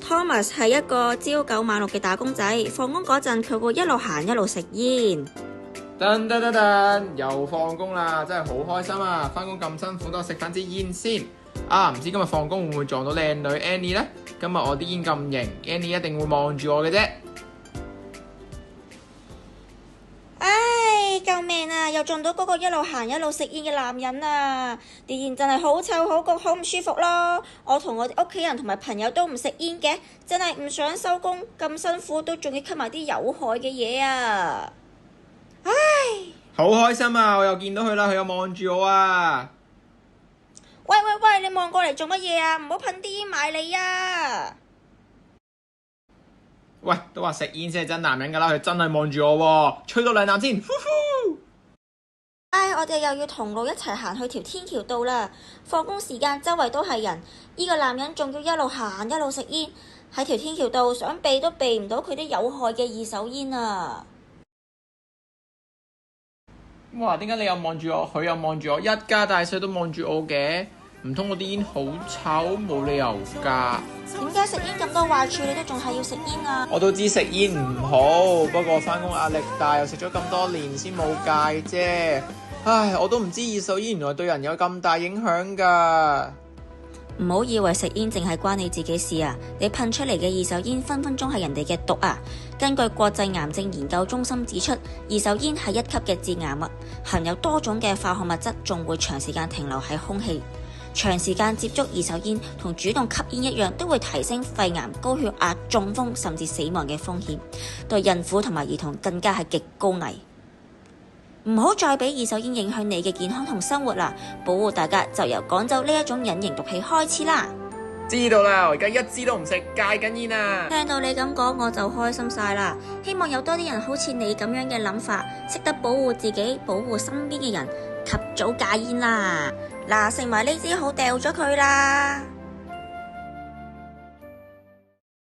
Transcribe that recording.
Thomas 係一個朝九晚六嘅打工仔，放工嗰陣佢會一路行一路食煙。噔，又放工啦，真係好開心啊！翻工咁辛苦，都食翻支煙先。唔知今日放工會唔會撞到靚女 Annie 呢？今日我啲煙咁型，Annie 一定會望住我嘅啫。救命啊！又撞到嗰個一路行一路食煙嘅男人啊！啲煙真係好臭好焗，好唔舒服咯。我同我哋屋企人同埋朋友都唔食煙嘅，真係唔想收工咁辛苦，都仲要吸埋啲有害嘅嘢啊！好開心啊！我又見到佢啦，佢又望住我啊！喂，你望過嚟做乜嘢啊？唔好噴啲煙埋你啊！喂，都話食煙先係真男人噶啦，佢真係望住我喎，吹多兩啖先。呼呼，我哋又要同路一齊行去條天橋道啦。放工時間周圍都係人，呢個男人仲要一路行一路食煙，喺條天橋道想避都避唔到佢啲有害嘅二手煙啊！哇，點解你又望住我，佢又望住我，一家大細都望住我嘅？唔通我啲煙好臭？冇理由噶。點解食煙咁多壞處，你都仲係要食煙啊？我都知食煙唔好，不過返工壓力大，又食咗咁多年先冇戒啫。唉，我都唔知二手煙原來對人有咁大影響噶。唔好以為食煙淨係關你自己事啊！你噴出嚟嘅二手煙分分鐘係人哋嘅毒啊！根據國際癌症研究中心指出，二手煙係1級嘅致癌物，含有多種嘅化學物質，仲會長時間停留喺空氣。長時間接觸二手煙同主動吸煙一樣，都會提升肺癌、高血壓、中風甚至死亡嘅風險，對孕婦同埋兒童更加係極高危。唔好再俾二手煙影響你嘅健康同生活啦！保護大家就由趕走呢一種隱形毒氣開始啦！知道啦，我而家一支都唔食，戒緊煙啊！聽到你咁講，我就開心晒啦！希望有多啲人好似你咁樣嘅諗法，識得保護自己，保護身邊嘅人，及早戒煙啦！嗱，食埋呢支好，掉咗佢啦！